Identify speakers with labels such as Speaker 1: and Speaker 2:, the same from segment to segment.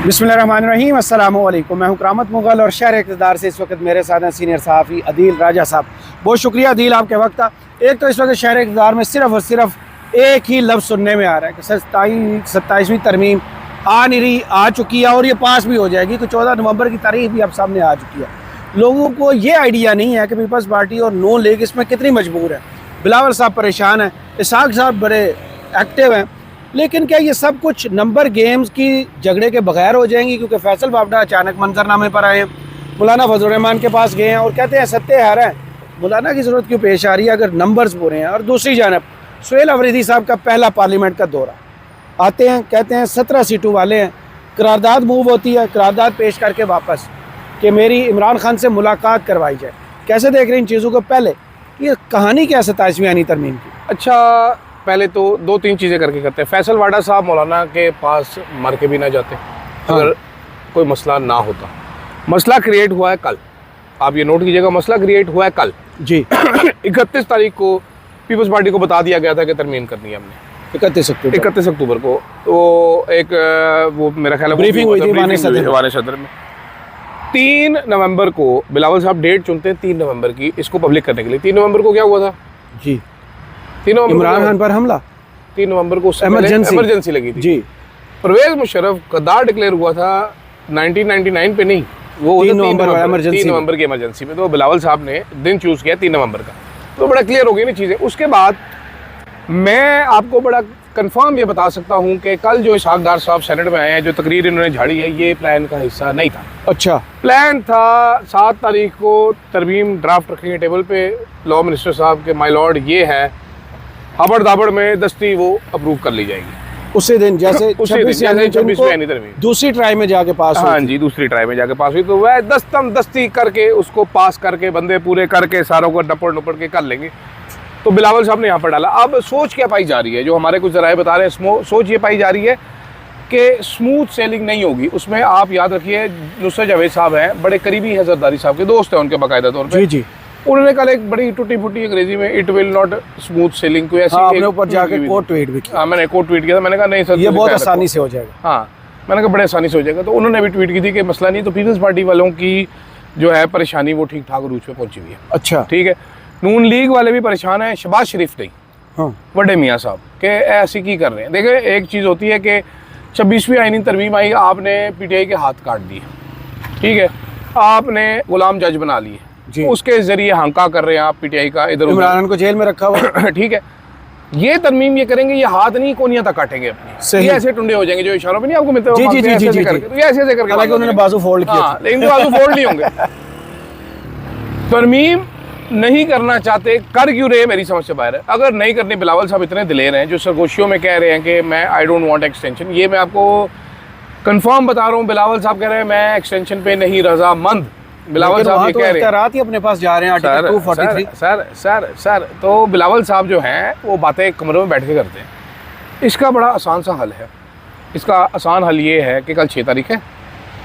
Speaker 1: बिस्मिल्लाहिर्रहमानिर्रहीम, अस्सलाम वालेकुम। मैं हूं करामत मुगल और शहर इक़्तिदार से इस वक्त मेरे साथ हैं सीनियर सहाफ़ी अदील राजा साहब। बहुत शुक्रिया अदील आपके वक्त का। एक तो इस वक्त शहर इक़्तिदार में सिर्फ़ और सिर्फ एक ही लफ्ज़ सुनने में आ रहा है कि 27वीं तरमीम आ नहीं रही, आ चुकी है और ये पास भी हो जाएगी। तो 14 नवंबर की तारीख भी अब सामने आ चुकी है। लोगों को ये आइडिया नहीं है कि पीपल्स पार्टी और नून लीग इसमें कितनी मजबूर है। बिलावल साहब परेशान हैं, इसहाक साहब बड़े एक्टिव हैं, लेकिन क्या ये सब कुछ नंबर गेम्स की झगड़े के बगैर हो जाएंगी? क्योंकि फैसल बाबडा अचानक मंजरनामे पर आए हैं, मौलाना फजल रहमान के पास गए हैं और कहते हैं सत्य हारा है, मौलाना की ज़रूरत क्यों पेश आ रही है अगर नंबर्स बुरे हैं। और दूसरी जानब सुहेल अफरीदी साहब का पहला पार्लियामेंट का दौरा, आते हैं, कहते हैं 17 सीटों वाले हैं, करारदाद मूव होती है, करारदाद पेश करके वापस कि मेरी इमरान खान से मुलाकात करवाई जाए। कैसे देख रहे हैं इन चीज़ों को? पहले ये कहानी क्या 27वीं आनी तरमीम की?
Speaker 2: अच्छा, पहले तो दो तीन चीज़ें करके करते हैं। फैसल वाडा साहब मौलाना के पास मर के भी ना जाते अगर कोई मसला ना होता। मसला क्रिएट हुआ है कल, आप ये नोट कीजिएगा, मसला क्रिएट हुआ है कल
Speaker 1: जी।
Speaker 2: 31 तारीख को पीपल्स पार्टी को बता दिया गया था कि तरमीम करनी है हमने 31 अक्टूबर को। तो एक वो मेरा ख्याल है
Speaker 1: ब्रीफिंग हुई थी वाने
Speaker 2: सदर में। 3 नवंबर को बिलावल साहब डेट चुनते हैं 3 नवंबर की इसको पब्लिक करने के लिए। 3 नवंबर को क्या हुआ था
Speaker 1: जी?
Speaker 2: 3 नवंबर
Speaker 1: इमरान खान पर हमला।
Speaker 2: 3 नवंबर को
Speaker 1: इमरजेंसी
Speaker 2: लगी थी
Speaker 1: जी।
Speaker 2: परवेज मुशर्रफ गद्दार डिक्लेयर हुआ था 1999 पे, नहीं वो
Speaker 1: 3 नवंबर
Speaker 2: की इमरजेंसी में। तो बिलावल साहब ने दिन चूज किया 3 नवंबर का। तो बड़ा क्लियर हो गई ना चीज़ें। उसके बाद मैं आपको बड़ा कंफर्म ये बता सकता हूँ कि कल जो इसहाक डार साहब सेनेट में आए हैं, जो तकरीर इन्होंने झाड़ी है, ये प्लान का हिस्सा नहीं था।
Speaker 1: अच्छा,
Speaker 2: प्लान था 7 तारीख को तरमीम ड्राफ्ट रखेंगे टेबल पे, लॉ मिनिस्टर साहब के माय लॉर्ड ये है, हबड़ दाबड़ में दस्ती वो अप्रूव कर ली जाएगी
Speaker 1: उसी दिन, जैसे 26
Speaker 2: में तरमीम
Speaker 1: दूसरी ट्राई में जाके पास हुई।
Speaker 2: हाँ जी, दूसरी ट्राई में जाके पास हुई। तो वह दस्ती करके उसको पास करके बंदे पूरे करके सारों को नपड़ नुपड़ के कर लेंगे। तो बिलावल साहब ने यहाँ पर डाला। अब सोच क्या पाई जा रही है, जो हमारे कुछ जराए बता रहे हैं, सोच ये पाई जा रही है कि स्मूथ सेलिंग नहीं होगी उसमें। आप याद रखिए, नुसरत जावेद साहब हैं, बड़े करीबी हैं जरदारी साहब के, दोस्त हैं उनके बाकायदा तौर पे।
Speaker 1: जी।
Speaker 2: उन्होंने कल एक बड़ी टूटी फूटी अंग्रेजी में it will not smooth selling कोई ऐसी
Speaker 1: आपने ऊपर जाके कोट ट्वीट भी किया।
Speaker 2: हाँ, मैंने कोट ट्वीट किया था। मैंने कहा नहीं सर,
Speaker 1: ये बहुत आसानी से हो जाएगा।
Speaker 2: हाँ, मैंने कहा बड़े आसानी से हो जाएगा। तो उन्होंने भी ट्वीट की थी कि मसला नहीं। तो पीपल्स पार्टी वालों की जो है परेशानी वो ठीक ठाक रूज पे पहुंची हुई है।
Speaker 1: अच्छा,
Speaker 2: ठीक है। नून लीग वाले भी परेशान हैं, शहबाज शरीफ नहीं,
Speaker 1: हाँ,
Speaker 2: बड़े मियाँ साहब के ऐसी की कर रहे हैं। देखिए, एक चीज़ होती है कि 26वीं आईनी तरमीम आई, आपने पीटीआई के हाथ काट दिए, ठीक है, आपने गुलाम जज बना लिए, उसके जरिए हंका कर रहे हैं आप पीटीआई का, इधर
Speaker 1: इमरान को जेल में रखा हुआ।
Speaker 2: ठीक है, ये तरमीम ये करेंगे, ये हाथ नहीं कोनियां तक काटेंगे अपनी, ये ऐसे टुंडे हो जाएंगे जो इशारों पे नहीं आपको मिलते हैं, ऐसे करके उन्होंने
Speaker 1: बाजू फोल्ड किया,
Speaker 2: लेकिन बाजू फोल्ड नहीं होंगे। तरमीम नहीं करना चाहते, कर क्यों रहे मेरी समझ से बाहर है। अगर नहीं करने, बिलावल साहब इतने दिलेर हैं जो सरगोशियों में कह रहे हैं कि मैं आई डोंट वांट एक्सटेंशन। ये मैं आपको कंफर्म बता रहा हूँ, बिलावल साहब कह रहे हैं मैं एक्सटेंशन पे नहीं रजामंद। बिलावल साहब ये कह रहे हैं,
Speaker 1: रात ही अपने पास जा रहे हैं आर्टिकल 243।
Speaker 2: सर तो बिलावल साहब जो हैं वो बातें कमरे में बैठ के करते हैं। इसका बड़ा आसान सा हल है। इसका आसान हल ये है कि कल 6 तारीख है,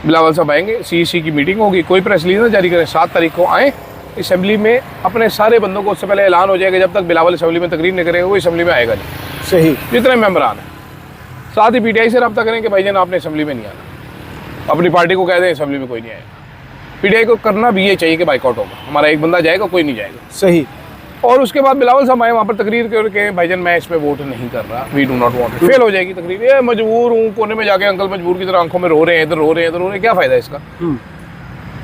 Speaker 2: बिलावल साहब आएंगे, सीईसी की मीटिंग होगी, कोई प्रेस रिलीज ना जारी करें, 7 तारीख को आएँ असेंबली में, अपने सारे बंदों को उससे पहले ऐलान हो जाएगा, जब तक बिलावल असेंबली में तकरीर नहीं करेंगे वो असेंबली में आएगा नहीं।
Speaker 1: सही,
Speaker 2: जितने मेंबरान हैं। साथ ही पीटीआई से रब्ता करें कि भाईजान आपने असेंबली में नहीं आना, अपनी पार्टी को कह दें असेंबली में कोई नहीं आएगा। पीटीआई को करना भी ये चाहिए कि बाइकआउट होगा, हमारा एक बंदा जाएगा, कोई नहीं जाएगा।
Speaker 1: सही।
Speaker 2: और उसके बाद बिलावल साहब आए वहाँ पर तकरीर करके भाईजान मैं इस पर वोट नहीं कर रहा, we do not want, fail हो जाएगी तकरीर। ये मजबूर हूँ, कोने में जाके अंकल मजबूर की तरह आंखों में रो रहे हैं, इधर रो रहे हैं, इधर रो रहे हैं, क्या फ़ायदा इसका।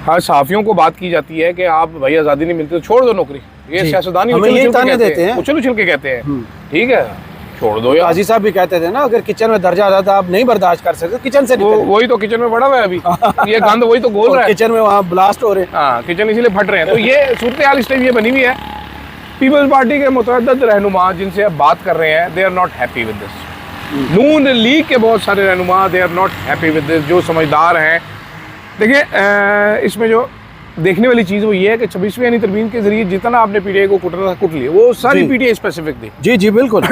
Speaker 2: हाँ, सहाफ़ियों को बात की जाती है कि आप भाई आज़ादी नहीं मिलती तो छोड़ दो नौकरी, ये सियासतदान ही उछल उछल के कहते हैं, ठीक है, छोड़ दो यार।
Speaker 1: काजी साहब भी कहते थे ना, अगर किचन में दर्जा आता था आप नहीं बर्दाश्त कर सकते, किचन से
Speaker 2: वही तो किचन में पड़ा हुआ है अभी ये गंद वही तो गोल रहा है,
Speaker 1: किचन में वहाँ ब्लास्ट हो रहे हैं।
Speaker 2: हाँ, किचन इसीलिए फट रहे हैं। तो ये सूरत हाल इस टाइम ये बनी हुई है। पीपल्स पार्टी के मुतअद्दिद रहनुमा जिनसे अब बात कर रहे हैं, they are not happy with this. Noon League के बहुत सारे रहनुमा, they are not happy with this, जो समझदार हैं। देखिए, इसमें जो देखने वाली चीज़ वो ये है कि 26वीं यानी तरमीम के जरिए जितना आपने पीटीआई को कुटना था कुट लिया, वो सारी पीटीआई स्पेसिफिक थी।
Speaker 1: जी जी बिल्कुल।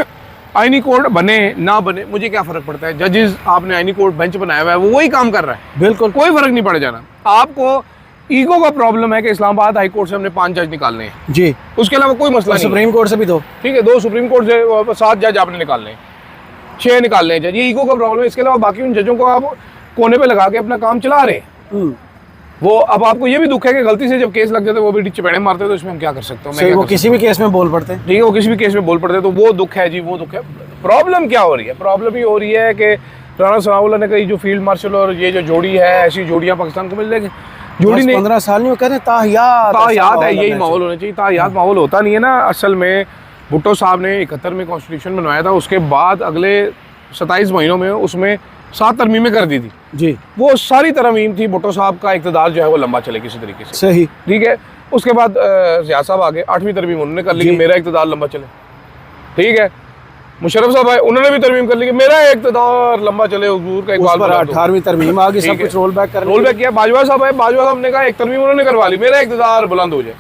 Speaker 2: आईनी कोर्ट बने ना बने मुझे क्या फर्क पड़ता है, जजेस आपने आईनी कोर्ट बेंच बनाया हुआ है, वो वही काम कर रहा है,
Speaker 1: बिल्कुल कोई
Speaker 2: फर्क नहीं पड़ जाना। आपको ईगो का प्रॉब्लम है कि इस्लामाबाद हाई कोर्ट से हमने 5 जज निकालने हैं
Speaker 1: जी,
Speaker 2: उसके अलावा कोई मसला नहीं।
Speaker 1: सुप्रीम कोर्ट से भी 2,
Speaker 2: ठीक है, 2 सुप्रीम कोर्ट से 7 जज आपने निकालने हैं, 6 निकालने हैं जज, ये ईगो का प्रॉब्लम है। इसके अलावा बाकी उन जजों को आप कोने पे लगा के अपना काम चला रहे हैं। वो अब आपको ये भी दुख है कि गलती से जब केस लग जाते वो भी चपेड़े मारते हैं, तो इसमें हम क्या कर सकते हैं?
Speaker 1: वो किसी भी केस में बोल पड़ते हैं।
Speaker 2: ठीक है, वो किसी भी केस में बोल पड़ते हैं, तो वो दुख है जी, वो दुख है। प्रॉब्लम क्या हो रही है? प्रॉब्लम ये हो रही है कि राणा सनाउल्लाह ने कही जो फील्ड मार्शल और ये जो जोड़ी है, ऐसी जोड़ियां पाकिस्तान को मिल जाएगी। जोड़ी नहीं,
Speaker 1: 15 साल नहीं, वो कहते हैं ताहियात
Speaker 2: है, यही माहौल होना चाहिए। ताहियात माहौल होता नहीं है ना। असल में भुट्टो साहब ने 71 में कॉन्स्टिट्यूशन बनवाया था, उसके बाद अगले 27 महीनों में उसमें 7 तरमीमें कर दी थी
Speaker 1: जी।
Speaker 2: वो सारी तरमीम थी भुट्टो साहब का इक़्तिदार जो है वो लंबा चले किसी तरीके से।
Speaker 1: सही,
Speaker 2: ठीक है। उसके बाद ज़िया साहब आगे 8वीं तरमीम उन्होंने कर ली कि मेरा इक़्तिदार लंबा चले। ठीक है। मुशर्रफ साहब आए, उन्होंने भी तरमीम कर ली कि मेरा इक़्तिदार लंबा चले, हुजूर का इकबाल।
Speaker 1: 18वीं तरमीम आ गई, सब कुछ रोल बैक
Speaker 2: किया। बाजवा साहब आए, बाजवा साहब ने कहा एक तरमीम उन्होंने करवा ली, मेरा इक़्तिदार बुलंद हो जाए।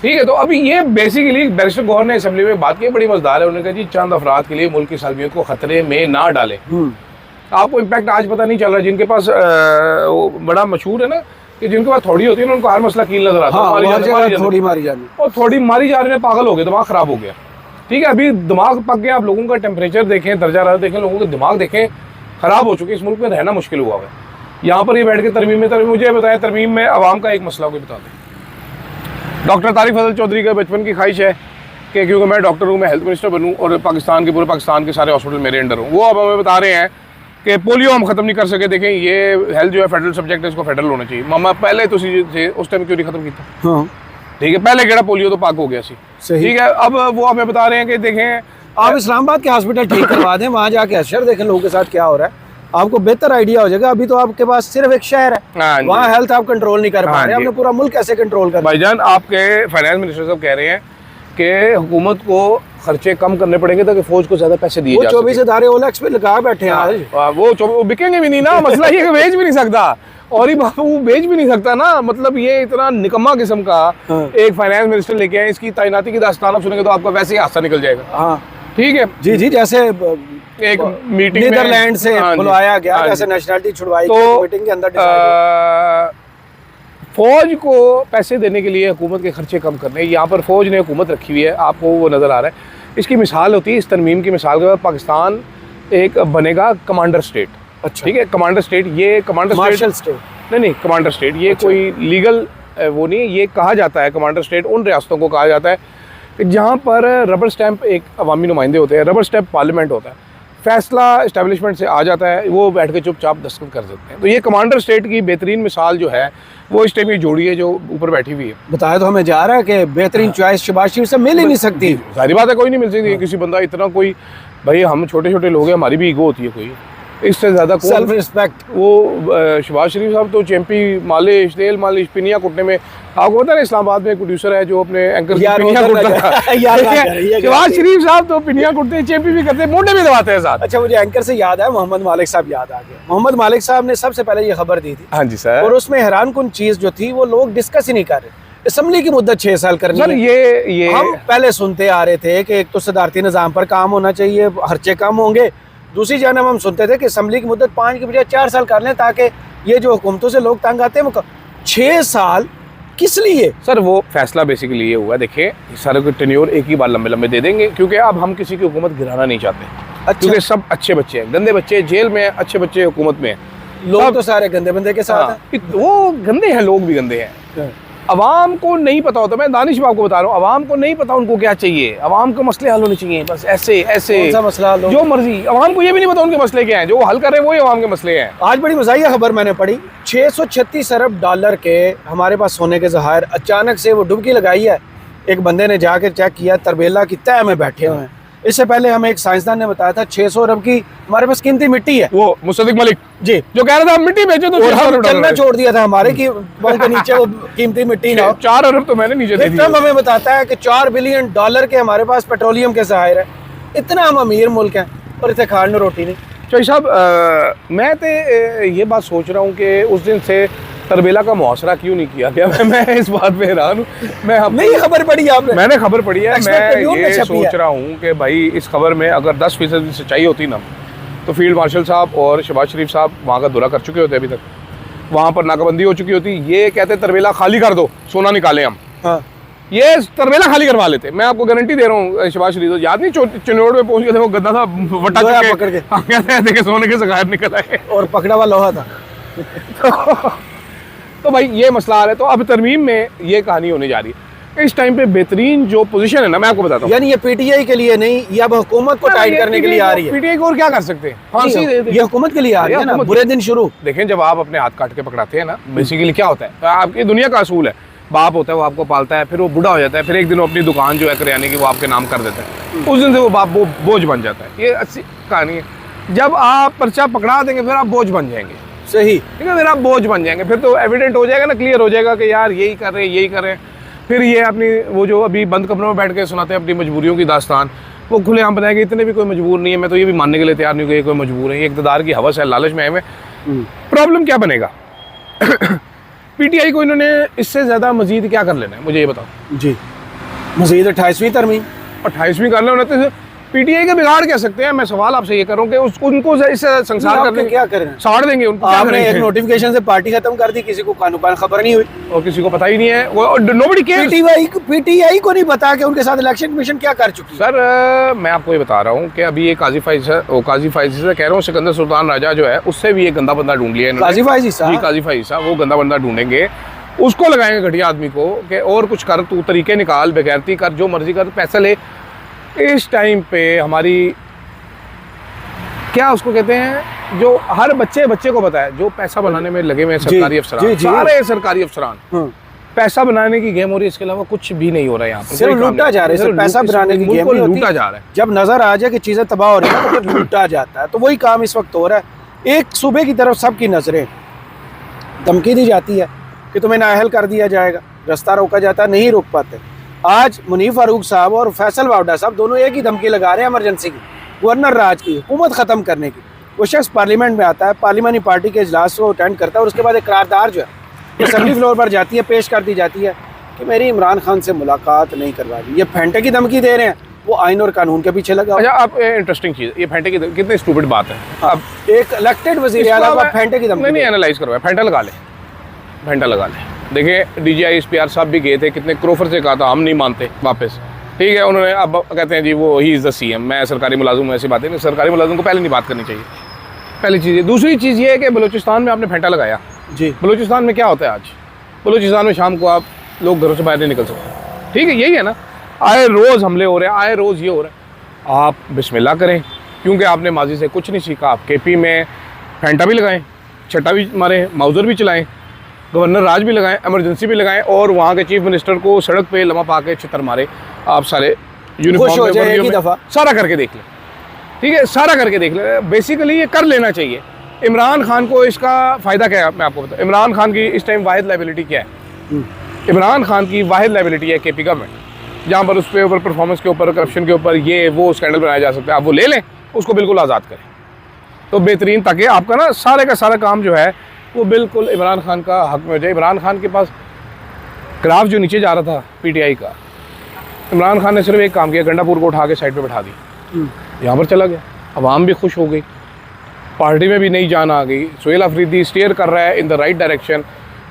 Speaker 2: ठीक है। तो अभी ये बेसिकली बैरिस्टर गौहर ने असेंबली में बात की, बड़ी मजेदार है। उन्होंने कहा जी चंद अफराद के लिए मुल्क की सलमियत को खतरे में ना डालें। आपको इम्पैक्ट आज पता नहीं चल रहा। जिनके पास बड़ा मशहूर है ना कि जिनके पास थोड़ी होती है ना उनको हर मसला कील नजर आता है।
Speaker 1: थोड़ी मारी जानी
Speaker 2: और थोड़ी मारी जा रही है, पागल हो गए, दिमाग खराब हो गया। ठीक है। अभी दिमाग पक गया। आप लोगों का टेम्परेचर देखें, दर्जा हरारत देखें, लोगों के दिमाग देखें, खराब हो चुके। इस मुल्क में रहना मुश्किल हुआ है। यहाँ पर ये बैठ के तरमीम में मुझे बताएं, तरमीम में आवाम का एक मसला को बता दें। डॉक्टर तारिक फजल चौधरी का बचपन की ख्वाहिश है कि क्योंकि मैं डॉक्टर हूँ, मैं हेल्थ मिनिस्टर बनूँ और पाकिस्तान के पूरे पाकिस्तान के सारे हॉस्पिटल मेरे अंडर हूँ। वो अब हमें बता रहे हैं कि पोलियो हम खत्म नहीं कर सके। देखें, ये हेल्थ जो है फेडरल सब्जेक्ट है, इसको फेडरल होना चाहिए। मामा पहले तो थे उस टाइम क्यों नहीं खत्म किया? ठीक है। पहले केड़ा पोलियो तो पाक हो गया सी। ठीक है। अब वो हमें बता रहे हैं कि देखें,
Speaker 1: आप इस्लामाबाद के हॉस्पिटल ठीक करवा दें, वहाँ जाके अशर देखें लोगों के साथ क्या हो रहा है, आपको बेहतर आइडिया हो जाएगा। अभी तो आपके पास सिर्फ एक शहर है, वहाँ हेल्थ आप कंट्रोल नहीं कर पा रहे, आपने पूरा मुल्क कैसे कंट्रोल कर?
Speaker 2: भाईजान, आपके फाइनेंस मिनिस्टर साहब कह रहे हैं कि हुकूमत को खर्चे कम करने पड़ेंगे ताकि फौज को ज्यादा पैसे दिए जा सके।
Speaker 1: 24 इदारे ओलेक्स पे लगा बैठे हैं।
Speaker 2: वो बिकेंगे भी नहीं ना। मसला ये बेच भी नहीं सकता, और ही वो बेच भी नहीं सकता ना। मतलब ये इतना निकम्मा किस्म का एक फाइनेंस मिनिस्टर लेके आए, इसकी तैनाती की दास्तान आप सुनेंगे तो आपका वैसे ही हादसा निकल जाएगा। ठीक है
Speaker 1: जी जी। जैसे
Speaker 2: एक मीटिंग
Speaker 1: नीदरलैंड से बुलाया गया, जैसे नेशनलिटी छुड़वाई
Speaker 2: तो
Speaker 1: मीटिंग के अंदर
Speaker 2: फौज को पैसे देने के लिए हुकूमत के खर्चे कम करने, यहाँ पर फौज ने हुकूमत रखी हुई है, आपको वो नज़र आ रहा है। इसकी मिसाल होती है, इस तरमीम की मिसाल के बाद पाकिस्तान एक बनेगा कमांडर स्टेट।
Speaker 1: अच्छा।
Speaker 2: ठीक है। कमांडर स्टेट, ये कमांडर
Speaker 1: स्टेट
Speaker 2: नहीं, कमांडर स्टेट ये कोई लीगल वो नहीं है। ये कहा जाता है कमांडर स्टेट उन रियासतों को कहा जाता है कि जहाँ पर रबर स्टैंप एक अवामी नुमाइंदे होते हैं, रबर स्टैंप पार्लियामेंट होता है, फैसला इस्टेब्लिशमेंट से आ जाता है, वो बैठ के चुपचाप दस्तखत कर देते हैं। तो ये कमांडर स्टेट की बेहतरीन मिसाल जो है वो इस टाइम ये जोड़ी है जो ऊपर बैठी हुई है।
Speaker 1: बताया तो हमें जा रहा है कि बेहतरीन चॉइस शहबाज शरीफ से मिल ही नहीं सकती।
Speaker 2: सारी बात है, कोई नहीं मिल सकती। किसी बंदा इतना कोई, भाई हम छोटे छोटे लोग हैं, हमारी भी ईगो होती है, कोई इससे ज्यादा
Speaker 1: सेल्फ रिस्पेक्ट।
Speaker 2: वो शहबाज शरीफ साहब तो चैंपी मालिश, तेल मालिश, पिनिया कुटने में, आपको पता है प्रोड्यूसर है जो प्रोड्यूसर है जो अपने एंकर पिनिया कुटता है। शहबाज शरीफ साहब तो पिनिया कुटते हैं, चैंपी भी करते हैं, मोटे भी दबाते हैं साथ।
Speaker 1: अच्छा, मुझे एंकर से याद है, मोहम्मद मालिक साहब याद आ गया। मोहम्मद मालिक साहब ने सबसे पहले ये खबर दी थी।
Speaker 2: हाँ जी सर।
Speaker 1: और उसमें हैरान कुन चीज जो थी वो लोग डिस्कस ही नहीं कर रहे। असम्बली की मुद्दत 6 साल करनी
Speaker 2: सर,
Speaker 1: है।
Speaker 2: ये
Speaker 1: हम पहले सुनते आ रहे थे कि एक तो सदारती निज़ाम पर काम होना चाहिए, खर्चे कम होंगे। दूसरी जानब हम सुनते थे कि असम्बली की मुद्दत 5 की बजाय 4 साल कर लें ताकि ये जो हुकूमतों से लोग तंग आते हैं वो 6 साल किस लिए?
Speaker 2: सर वो फैसला बेसिकली ये हुआ, देखिए सारे को टेन्योर एक ही बार लंबे लंबे दे देंगे, क्योंकि अब हम किसी की हुकूमत गिराना नहीं चाहते।
Speaker 1: अच्छा।
Speaker 2: क्योंकि सब अच्छे बच्चे हैं, गंदे बच्चे जेल में हैं, अच्छे बच्चे हुकूमत में हैं।
Speaker 1: लोग तो सारे गंदे बंदे के साथ हैं।
Speaker 2: वो गंदे हैं, लोग भी गंदे हैं। अवाम को नहीं पता होता, मैं दानिश आपको बता रहा हूँ, अवाम को नहीं पता उनको क्या चाहिए। अवाम को मसले हल होने चाहिए, बस ऐसे ऐसे
Speaker 1: मसला
Speaker 2: जो मर्जी। अवाम को ये भी नहीं पता उनके मसले क्या हैं, जो हल कर रहे हैं वही अवाम के मसले हैं।
Speaker 1: आज बड़ी मज़ाहिया खबर मैंने पढ़ी, 636 अरब डॉलर के हमारे पास सोने के ज़खायर अचानक से वो डुबकी लगाई है। एक बंदे ने जाकर चेक किया, तरबेला की तह में बैठे हुए हैं। इससे पहले हमें एक साइंसदान ने बताया था 600 अरब की हमारे पास कीमती मिट्टी है।
Speaker 2: वो मुस्तदिक मलिक
Speaker 1: जी
Speaker 2: जो कह रहा था मिट्टी बेचो तो
Speaker 1: चलना छोड़ दिया था हमारे की के नीचे वो कीमती मिट्टी ना।
Speaker 2: 4 अरब तो मैंने नीचे दे दिया।
Speaker 1: हमें बताता है कि 4 बिलियन डॉलर के हमारे पास पेट्रोलियम के ज़खायर है। इतना हम अमीर मुल्क हैं और इतने खाने रोटी नहीं।
Speaker 2: चौधरी साहब, मैं तो ये बात सोच रहा हूँ कि उस दिन से तरबेला का मुआसरा क्यों नहीं किया गया। मैं इस बात पे हैरान हूँ। मैं
Speaker 1: नहीं खबर पड़ी आपने?
Speaker 2: मैंने खबर पड़ी है। मैं ये सोच रहा हूँ कि भाई इस खबर में अगर 10% सच्चाई होती ना तो फील्ड मार्शल साहब और शहबाज शरीफ साहब वहाँ का दौरा कर चुके होते, अभी तक वहाँ पर नाकाबंदी हो चुकी होती। ये कहते तरबेला खाली कर दो, सोना निकालें हम।
Speaker 1: हाँ।
Speaker 2: ये तरबेला खाली करवा लेते। मैं आपको गारंटी दे रहा हूँ। शहबाज शरीफ तो याद नहीं चिन्नौड़ में पहुंच गए थे, वो गद्दा था वटा
Speaker 1: पकड़ के
Speaker 2: देखे सोने के ज़खायर निकल आए
Speaker 1: और पकड़ा हुआ लोहा था।
Speaker 2: तो भाई ये मसला आ रहा है। तो अब तरमीम में ये कहानी होने जा रही है। इस टाइम पे बेहतरीन जो पोजीशन है ना, मैं आपको बताता हूँ,
Speaker 1: यानी ये पीटीआई के लिए नहीं, ये अब हुकूमत को टाइट करने के लिए आ रही है।
Speaker 2: पीटीआई को और क्या कर सकते हैं, फांसी दे दे।
Speaker 1: ये हुकूमत के लिए आ रही है ना, बुरे दिन शुरू।
Speaker 2: देखें, जब आप अपने हाथ काट के पकड़ाते हैं ना, बेसिकली क्या होता है, आपकी दुनिया का असूल है, बाप होता है वो आपको पालता है, फिर वो बूढ़ा हो जाता है, फिर एक दिन वो अपनी दुकान जो है करियाने की वो आपके नाम कर देता है, उस दिन से वो बाप वो बोझ बन जाता है। ये अच्छी कहानी है। जब आप पर्चा पकड़ा देंगे फिर आप बोझ बन जाएंगे।
Speaker 1: सही,
Speaker 2: ठीक है, फिर आप बोझ बन जाएंगे, फिर तो एविडेंट हो जाएगा ना, क्लियर हो जाएगा कि यार यही कर रहे हैं, यही कर रहे हैं। फिर ये अपनी वो जो अभी बंद कमरों में बैठ के सुनाते हैं अपनी मजबूरियों की दास्तान, वो खुलेआम बनाएंगे इतने भी कोई मजबूर नहीं है। मैं तो ये भी मानने के लिए तैयार नहीं हूँ कि ये कोई मजबूर है, ये इक़्तिदार की हवस है, लालच में है। प्रॉब्लम क्या बनेगा? पीटीआई को इन्होंने इससे ज़्यादा मजीद क्या कर लेना है, मुझे ये बताओ
Speaker 1: जी। मजीद 28वीं तरमीम
Speaker 2: 28वीं कर लो ना, तो पीटीआई के बिगाड़ कह सकते हैं। मैं सवाल आपसे ये करूँ कि उनको इससे संसार करने
Speaker 1: क्या करें,
Speaker 2: साड़ देंगे उनको।
Speaker 1: आपने एक नोटिफिकेशन से पार्टी खत्म कर दी, किसी को कानून खबर नहीं हुई
Speaker 2: और किसी को पता ही नहीं है, वो नोबडी केयर्स।
Speaker 1: पीटीआई को नहीं पता कि उनके साथ इलेक्शन कमीशन क्या कर चुकी है।
Speaker 2: सर मैं आपको ये बता रहा हूँ कि अभी ये काजी फाइज से कह रहा हूँ, सिकंदर सुल्तान राजा जो है उससे भी एक गंदा बंदा ढूंढ लिया इन्होंने।
Speaker 1: काजी फाइज साहब,
Speaker 2: काजी फाइज साहब, वो गंदा बंदा ढूंढेंगे, उसको लगाएंगे घटिया आदमी को कि और कुछ कर, तू तरीके निकाल, बेगैरती कर, जो मर्जी कर, पैसा ले। इस टाइम पे हमारी क्या उसको कहते हैं, जो हर बच्चे को पता है, जो पैसा बनाने में लगे हुए हैं सरकारी अफसरान, सारे सरकारी अफसरान, पैसा बनाने की गेम हो रही है, इसके अलावा कुछ भी नहीं हो रहा है यहाँ पर।
Speaker 1: सिर्फ लूटा जा रहा है, पैसा बनाने की गेम
Speaker 2: लूटा जा रहा है।
Speaker 1: जब नजर आ जाए कि चीजें तबाह हो रही है तो फिर लूटा जाता है। तो वही काम इस वक्त हो रहा है। एक सूबे की तरफ सबकी नजरें, धमकी दी जाती है कि तुम्हें नाअहल कर दिया जाएगा, रास्ता रोका जाता है, नहीं रोक पाते। आज मुनीफ फारूक साहब और फैसल वावडा साहब दोनों एक ही धमकी लगा रहे हैं इमरजेंसी की, गवर्नर राज की, हुकूमत ख़त्म करने की। वो शख्स पार्लियामेंट में आता है, पार्लियामानी पार्टी के इजलास को अटेंड करता है और उसके बाद एक करारदार जो है असेंबली फ्लोर पर जाती है, पेश कर दी जाती है कि मेरी इमरान खान से मुलाकात नहीं करवा दी। ये फेंटे की धमकी दे रहे हैं, वो आइन और कानून के पीछे लगा।
Speaker 2: अच्छा, आप इंटरेस्टिंग चीज़, ये फेंटे की कितनी स्टूपिड बात है।
Speaker 1: अब एक इलेक्टेड वज़ीर आला को फेंटे की धमकी
Speaker 2: नहीं एनालाइज करवाया, फेंटा लगा ले, फेंटा लगा ले। देखिए डीजीआई एसपीआर साहब भी गए थे, कितने क्रोफर से कहा था हम नहीं मानते वापस, ठीक है। उन्होंने अब कहते हैं जी वो ही इज़ द सीएम, मैं सरकारी मुलाजिम हूँ, ऐसी बातें नहीं। सरकारी मुलाजिम को पहले नहीं बात करनी चाहिए, पहली चीज़। दूसरी चीज़ ये है कि बलूचिस्तान में आपने फेंटा लगाया
Speaker 1: जी।
Speaker 2: बलूचिस्तान में क्या होता है आज? बलूचिस्तान में शाम को आप लोग घरों से बाहर नहीं निकल सकते, ठीक है, यही है ना। आए रोज़ हमले हो रहे हैं, आए रोज़ ये हो रहा है। आप बिस्मिल्लाह करें, क्योंकि आपने माजी से कुछ नहीं सीखा। आप केपी में फेंटा भी लगाएं, छट्टा भी मारें, माउजर भी चलाएं, गवर्नर राज भी लगाएं, इमरजेंसी भी लगाएं, और वहाँ के चीफ मिनिस्टर को सड़क पे लम्हा पा के छितर मारे। आप सारे यूनिफॉर्म में सारा करके देख लें, ठीक है, सारा करके देख लें। बेसिकली ये कर लेना चाहिए। इमरान खान को इसका फ़ायदा क्या है मैं आपको बताऊँ। इमरान खान की इस टाइम वाहिद लाइबिलिटी क्या है? इमरान खान की वाहिद लाइबिलिटी है केपी गवर्नमेंट, जहाँ पर उसके ऊपर परफॉर्मेंस के ऊपर, करप्शन के ऊपर ये वो स्कैंडल बनाया जा सकता है। आप वो ले लें, उसको बिल्कुल आज़ाद करें तो बेहतरीन, ताकि आपका ना सारे का सारा काम जो है वो बिल्कुल इमरान खान का हक में हो जाए। इमरान खान के पास ग्राफ जो नीचे जा रहा था पीटीआई का, इमरान खान ने सिर्फ एक काम किया, गंडापुर को उठा के साइड पे बैठा दी, यहाँ पर चला गया। अवाम भी खुश हो गई, पार्टी में भी नई जान आ गई। सुहेल अफरीदी स्टीयर कर रहा है इन द राइट डायरेक्शन।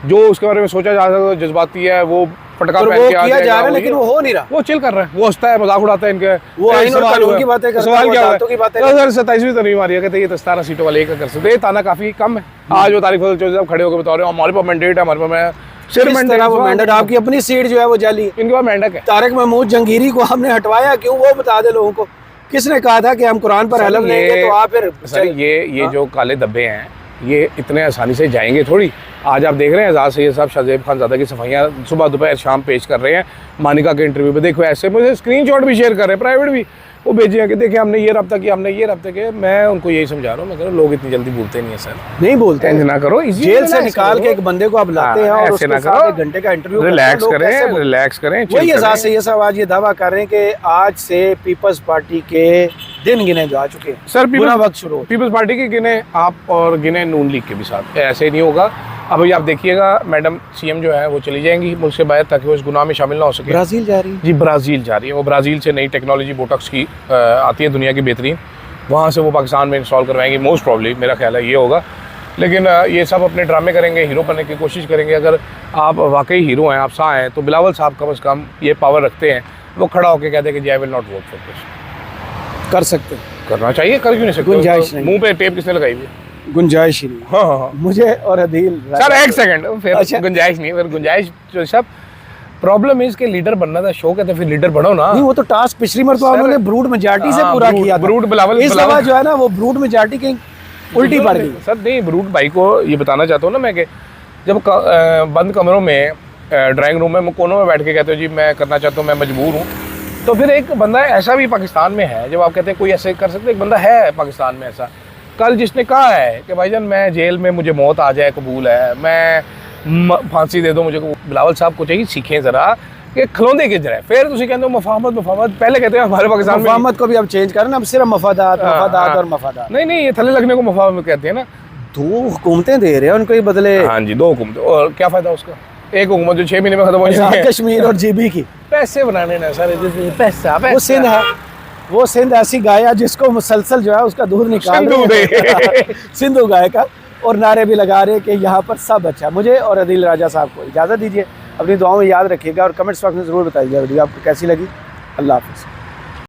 Speaker 2: जो उसके बारे में सोचा जा सकता है जज्बाती है, वो फटका पहन के आ जाएगा,
Speaker 1: लेकिन वो हो नहीं रहा।
Speaker 2: वो चिल कर रहा है, वो हंसता है, मजाक उड़ाता है इनके।
Speaker 1: वो कानून की बातें करता है,
Speaker 2: सवाल क्या है?
Speaker 1: की बातें।
Speaker 2: 27वीं तरमीम आ रही है, कहते ये 17 सीटों वाले एक कर सकते। ये ताना काफी कम है। आज वो तारिक फजल चौधरी साहब खड़े होकर बता रहे हो हमारे पास मैंडेट है, हमारे पास सिर्फ
Speaker 1: मैंडेट। आपकी अपनी सीट जो है वो जाली,
Speaker 2: इनके पास मैंडेट है।
Speaker 1: तारिक महमूद जंगीरी को हमने हटवाया क्यों, वो बता दे लोगों को। किसने कहा था कि हम कुरान पर हलफ लेंगे तो आप फिर
Speaker 2: सर ये जो काले धब्बे हैं ये इतने आसानी से जाएंगे थोड़ी। आज आप देख रहे हैं एजाज सैयद साहब शाहजेब खानज़ादा की सफाइयाँ सुबह दोपहर शाम पेश कर रहे हैं मानिका के इंटरव्यू पे। देखो ऐसे मुझे स्क्रीनशॉट भी शेयर कर रहे हैं, प्राइवेट भी वो भेजे हैं कि देखिए हमने ये रब्ता किया, हमने ये रब्ता किया। मैं उनको यही समझा रहा हूँ, मैं कह रहा हूँ लोग इतनी जल्दी भूलते नहीं है सर,
Speaker 1: नहीं बोलते
Speaker 2: हैं ना करो।
Speaker 1: जेल से निकाल के एक बंदे को आप लाते हैं और उसके साथ 1 घंटे का इंटरव्यू,
Speaker 2: रिलैक्स करें, रिलैक्स करें।
Speaker 1: वही एजाज सैयद साहब आज ये दावा कर रहे हैं कि आज से पीपल्स पार्टी के दिन गिने जा चुके हैं
Speaker 2: सर,
Speaker 1: वक्त शुरू।
Speaker 2: पीपल्स पार्टी के गिने आप और गिने नून लीग के भी साथ, ऐसे नहीं होगा। अब ये आप देखिएगा मैडम सीएम जो है वो चली जाएंगी मुल्क से बाहर ताकि वो इस गुनाह में शामिल ना हो सके।
Speaker 1: ब्राज़ील जा रही है
Speaker 2: जी, ब्राज़ील जा रही है। वो ब्राज़ील से नई टेक्नोलॉजी बोटॉक्स की आती है दुनिया की बेहतरीन, वहाँ से वो पाकिस्तान में इंस्टॉल करवाएंगी। मोस्ट प्रॉब्ली मेरा ख्याल है ये होगा। लेकिन ये सब अपने ड्रामे करेंगे, हीरो बनने की कोशिश करेंगे। अगर आप वाकई हीरो हैं, आप शाह हैं, तो बिलावल साहब कम से कम ये पावर रखते हैं, वो खड़ा होकर कहते हैं कि I will not vote for this.
Speaker 1: कर सकते,
Speaker 2: करना चाहिए, कर क्यों नहीं सकते? मुंह पे टेप किसने लगाई हुई है?
Speaker 1: गुंजाइश ही नहीं।
Speaker 2: हाँ हाँ हाँ
Speaker 1: मुझे और अदील
Speaker 2: सर एक सेकंड, फिर
Speaker 1: अच्छा।
Speaker 2: गुंजाइश नहीं, फिर गुंजाइश जो सब प्रॉब्लम है इसके लीडर बनना था, शौक है तो फिर लीडर बनो ना।
Speaker 1: नहीं, वो तो टास्क पिछली मरतबा
Speaker 2: सर,
Speaker 1: उन्होंने ब्रूड मेजॉरिटी से
Speaker 2: हाँ,
Speaker 1: पूरा
Speaker 2: ब्रूड-
Speaker 1: किया था।
Speaker 2: ब्रूड बिलावल-
Speaker 1: इस
Speaker 2: बिलावल-
Speaker 1: दफा जो है ना वो ब्रूड मेजॉरिटी की उल्टी पड़ गई।
Speaker 2: सर नहीं, ब्रूट भाई को ये बताना चाहता हूँ ना मैं कि जब बंद कमरों में ड्राइंग रूम में कोनों में बैठ के कहते हो जी मैं करना चाहता हूँ, मैं मजबूर हूँ, तो फिर एक बंदा ऐसा भी पाकिस्तान में है, जब आप कहते हैं कोई ऐसे कर सकते, एक बंदा है पाकिस्तान में ऐसा कल जिसने कहा है कि भाईजान मैं जेल में मुझे मौत आ जाए कबूल है, मैं फांसी दे दो मुझे। बिलावल साहब को चाहिए सीखें ज़रा कि खलोंदे किस जरा, फिर तुम कहते हो मफाहमत मफाहमत, पहले कहते हैं हमारे पाकिस्तान में
Speaker 1: मफाहमत को भी अब चेंज करना, अब सिर्फ मफादात
Speaker 2: हाँ,
Speaker 1: मफादात
Speaker 2: हाँ।
Speaker 1: और मफादात।
Speaker 2: नहीं नहीं, ये थल्ले लगने को मफाहमत कहते हैं ना।
Speaker 1: दो हुकूमतें दे रहे हैं उनको ही बदले।
Speaker 2: हाँ जी, 2 हुकूमत, और क्या फ़ायदा उसका, एक हुकूमत जो 6 महीने में खत्म हो
Speaker 1: आज़ाद
Speaker 2: जाए।
Speaker 1: कश्मीर और जीबी की
Speaker 2: पैसे बनाने ना सर, पैसा
Speaker 1: वो सिंध है, वो सिंध ऐसी गाय है जिसको मुसलसल जो है उसका दूध निकाल
Speaker 2: सिंधु
Speaker 1: रहे
Speaker 2: दे।
Speaker 1: हैं। सिंधु गाय का, और नारे भी लगा रहे हैं कि यहाँ पर सब अच्छा। मुझे और अदील राजा साहब को इजाज़त दीजिए, अपनी दुआओं में याद रखिएगा और कमेंट्स बॉक्स में ज़रूर बताइएगा वीडियो आपको कैसी लगी। अल्लाह हाफ़िज़।